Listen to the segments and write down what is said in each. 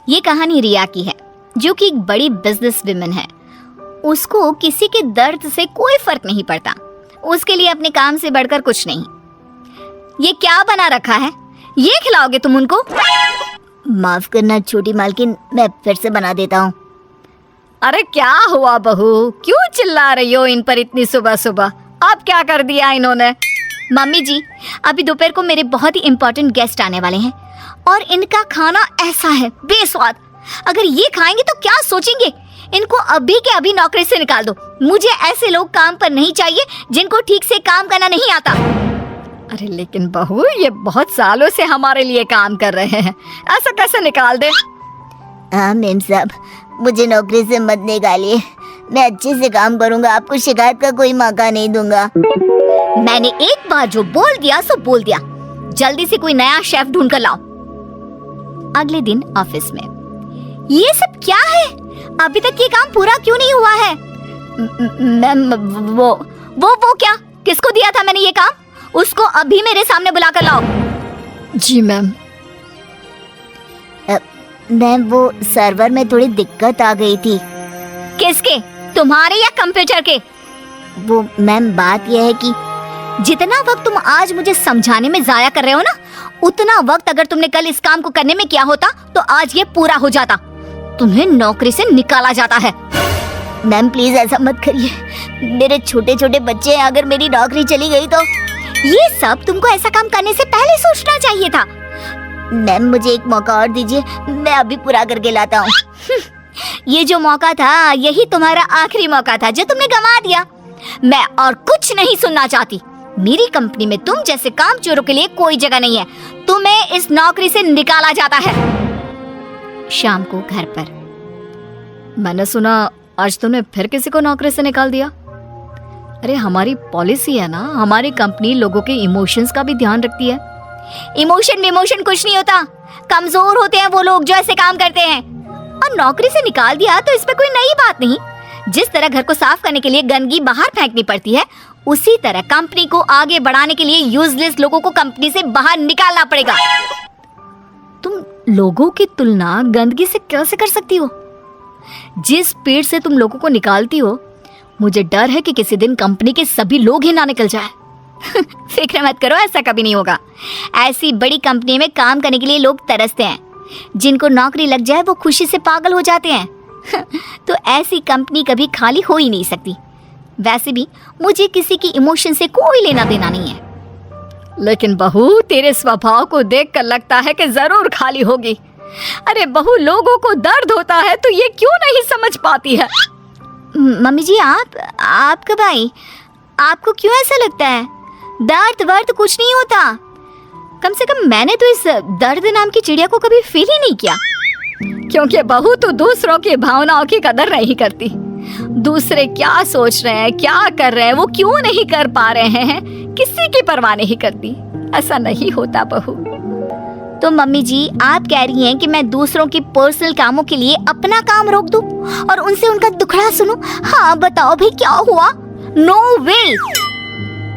ये कहानी रिया की है, जो कि एक बड़ी बिजनेस वुमन है। उसको किसी के दर्द से कोई फर्क नहीं पड़ता, उसके लिए अपने काम से बढ़कर कुछ नहीं। ये क्या बना रखा है, ये खिलाओगे तुम उनको? माफ करना छोटी मालकिन, मैं फिर से बना देता हूँ। अरे क्या हुआ बहू, क्यों चिल्ला रही हो इन पर इतनी सुबह सुबह? अब क्या कर दिया इन्होंने? मम्मी जी, अभी दोपहर को मेरे बहुत ही इम्पोर्टेंट गेस्ट आने वाले हैं और इनका खाना ऐसा है बेस्वाद। अगर ये खाएंगे तो क्या सोचेंगे? इनको अभी के अभी नौकरी से निकाल दो। मुझे ऐसे लोग काम पर नहीं चाहिए जिनको ठीक से काम करना नहीं आता। अरे लेकिन बहू, ये बहुत सालों से हमारे लिए काम कर रहे हैं, ऐसा कैसे निकाल दे? हाँ मेम साहब, मुझे नौकरी से मत निकालिए, मैं अच्छे से काम करूँगा, आपको शिकायत का कोई मौका नहीं दूंगा। मैंने एक बार जो बोल दिया सो बोल दिया। जल्दी से कोई नया शेफ ढूंढ कर लाओ। अगले दिन ऑफिस में, ये सब क्या है? अभी तक ये काम पूरा क्यों नहीं हुआ है? मैम, वो क्या? किसको दिया था मैंने ये काम? उसको अभी मेरे सामने बुलाकर लाओ। जी मैम। मैम, वो सर्वर में थोड़ी दिक्कत आ गई थी। किसके, तुम्हारे या कंप्यूटर के? वो मैम, बात यह है कि जितना वक्त तुम आज मुझे समझाने में जाया कर रहे हो ना, उतना वक्त अगर तुमने कल इस काम को करने में किया होता तो आज ये पूरा हो जाता। तुम्हें नौकरी से निकाला जाता है। मैम प्लीज ऐसा मत करिए, मेरे छोटे छोटे बच्चे हैं, अगर मेरी नौकरी चली गई तो। ये सब तुमको ऐसा काम करने से पहले सोचना चाहिए था। मैम मुझे एक मौका और दीजिए, मैं अभी पूरा करके लाता हूँ। ये जो मौका था, यही तुम्हारा आखिरी मौका था जो तुमने गंवा दिया। मैं और कुछ नहीं सुनना चाहती। मेरी कंपनी में तुम जैसे कामचोरों के लिए कोई जगह नहीं है। तुम्हें इस नौकरी से निकाला जाता है। शाम को घर पर, मैंने सुना आज तुमने फिर किसी को नौकरी से निकाल दिया। अरे हमारी पॉलिसी है ना, हमारी कंपनी लोगों के इमोशंस का भी ध्यान रखती है। इमोशन कुछ नहीं होता, कमजोर होते हैं वो लोग जो ऐसे काम करते हैं। और नौकरी से निकाल दिया तो इसमें कोई नई बात नहीं। जिस तरह घर को साफ करने के लिए गंदगी बाहर फेंकनी पड़ती है, उसी तरह कंपनी को आगे बढ़ाने के लिए यूजलेस लोगों को कंपनी से बाहर निकालना पड़ेगा। तुम लोगों की तुलना गंदगी से कैसे कर सकती हो? जिस स्पीड से तुम लोगों को निकालती हो, मुझे डर है कि किसी दिन कंपनी के सभी लोग ही ना निकल जाए। फिक्र मत करो, ऐसा कभी नहीं होगा। ऐसी बड़ी कंपनी में काम करने के लिए लोग तरसते हैं। जिनको नौकरी लग जाए वो खुशी से पागल हो जाते हैं। तो ऐसी कंपनी कभी खाली हो ही नहीं सकती। वैसे भी मुझे किसी की इमोशन से कोई लेना देना नहीं है। लेकिन बहू, तेरे स्वभाव को देखकर लगता है कि जरूर खाली होगी। अरे बहू, लोगों को दर्द होता है तो ये क्यों नहीं समझ पाती है? मम्मी जी, आप कब आई? आपको क्यों ऐसा लगता है? दर्द वर्द कुछ नहीं होता। कम से कम मैंने तो इस दर्द नाम की चिड़िया को कभी फील ही नहीं किया। क्योंकि बहू तो दूसरों की भावनाओं की कदर नहीं करती। दूसरे क्या सोच रहे हैं, क्या कर रहे हैं, वो क्यों नहीं कर पा रहे हैं, किसी की परवाह नहीं करती। ऐसा नहीं होता बहू। तो मम्मी जी, आप कह रही हैं कि मैं दूसरों की पर्सनल कामों के लिए अपना काम रोक दूं और उनसे उनका दुखड़ा सुनूं? हाँ बताओ भाई, क्या हुआ? नो वे।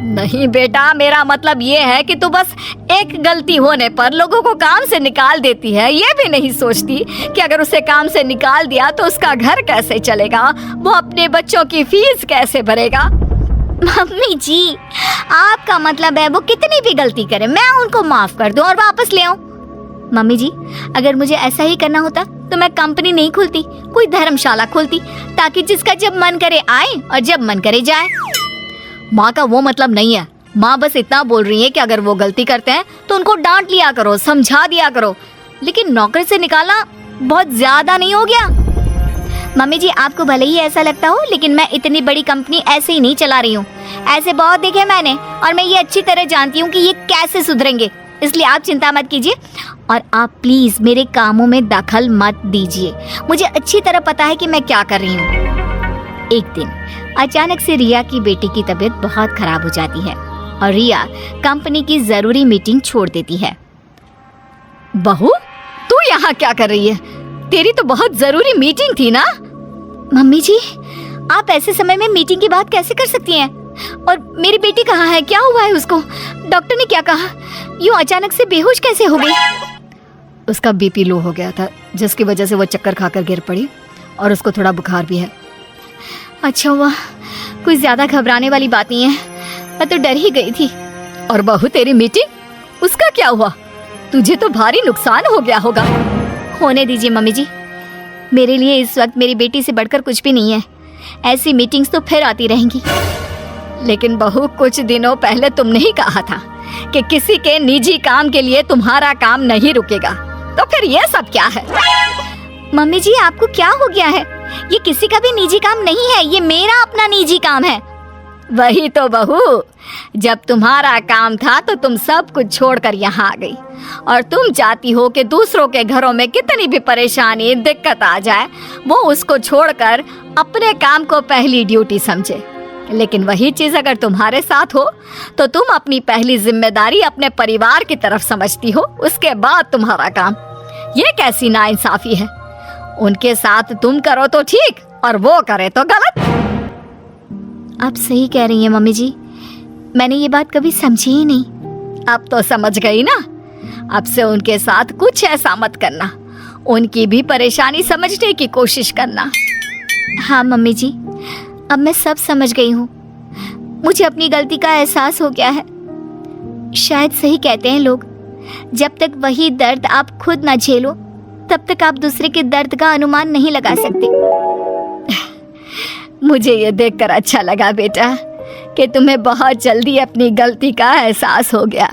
नहीं बेटा, मेरा मतलब ये है कि तू बस एक गलती होने पर लोगों को काम से निकाल देती है। ये भी नहीं सोचती कि अगर उसे काम से निकाल दिया तो उसका घर कैसे चलेगा, वो अपने बच्चों की फीस कैसे भरेगा। मम्मी जी, आपका मतलब है वो कितनी भी गलती करे मैं उनको माफ कर दूं और वापस ले आऊं? मम्मी जी, अगर मुझे ऐसा ही करना होता तो मैं कंपनी नहीं खोलती, कोई धर्मशाला खोलती, ताकि जिसका जब मन करे आए और जब मन करे जाए। माँ का वो मतलब नहीं है। माँ बस इतना बोल रही है कि अगर वो गलती करते हैं तो उनको डांट लिया करो, समझा दिया करो। लेकिन नौकरी से निकालना बहुत ज्यादा नहीं हो गया? मम्मी जी, आपको भले ही ऐसा लगता हो, लेकिन मैं इतनी बड़ी कंपनी ऐसे ही नहीं चला रही हूँ। ऐसे बहुत देखे मैंने और मैं ये अच्छी तरह जानती हूँ कि ये कैसे सुधरेंगे। इसलिए आप चिंता मत कीजिए और आप प्लीज मेरे कामों में दखल मत दीजिए। मुझे अच्छी तरह पता है कि मैं क्या कर रही हूँ। एक दिन अचानक से रिया की बेटी की तबीयत बहुत खराब हो जाती है और रिया कंपनी की जरूरी मीटिंग छोड़ देती है। बहू, तू यहाँ क्या कर रही है? तेरी तो बहुत जरूरी मीटिंग थी ना? मम्मी जी, आप ऐसे समय में मीटिंग की बात कैसे कर सकती हैं? और मेरी बेटी कहाँ है? क्या हुआ है उसको? डॉक्टर ने क्या कहा? यूं अचानक से बेहोश कैसे हो गई? उसका बीपी लो हो गया था, जिसकी वजह से वो चक्कर खाकर गिर पड़ी और उसको थोड़ा बुखार भी है। अच्छा हुआ, कोई ज्यादा घबराने वाली बात नहीं है, मैं तो डर ही गई थी। और बहू तेरी मीटिंग, उसका क्या हुआ? तुझे तो भारी नुकसान हो गया होगा। होने दीजिए मम्मी जी, मेरे लिए इस वक्त मेरी बेटी से बढ़कर कुछ भी नहीं है। ऐसी मीटिंग्स तो फिर आती रहेंगी। लेकिन बहू, कुछ दिनों पहले तुमने ही कहा था कि किसी के निजी काम के लिए तुम्हारा काम नहीं रुकेगा, तो फिर ये सब क्या है? मम्मी जी, आपको क्या हो गया है? ये किसी का भी निजी काम नहीं है, ये मेरा अपना निजी काम है। वही तो बहू, जब तुम्हारा काम था तो तुम सब कुछ छोड़कर यहाँ आ गई, और तुम चाहती हो कि दूसरों के घरों में कितनी भी परेशानी दिक्कत आ जाए, वो उसको छोड़कर अपने काम को पहली ड्यूटी समझे। लेकिन वही चीज अगर तुम्हारे साथ हो तो तुम अपनी पहली जिम्मेदारी अपने परिवार की तरफ समझती हो, उसके बाद तुम्हारा काम। ये कैसी नाइंसाफी है? उनके साथ तुम करो तो ठीक और वो करे तो गलत। आप सही कह रही हैं मम्मी जी, मैंने ये बात कभी समझी ही नहीं। अब तो समझ गई ना? अब से उनके साथ कुछ ऐसा मत करना, उनकी भी परेशानी समझने की कोशिश करना। हाँ मम्मी जी, अब मैं सब समझ गई हूँ। मुझे अपनी गलती का एहसास हो गया है। शायद सही कहते हैं लोग, जब तक वही दर्द आप खुद ना झेलो तब तक आप दूसरे के दर्द का अनुमान नहीं लगा सकते। मुझे ये देखकर अच्छा लगा बेटा कि तुम्हें बहुत जल्दी अपनी गलती का एहसास हो गया।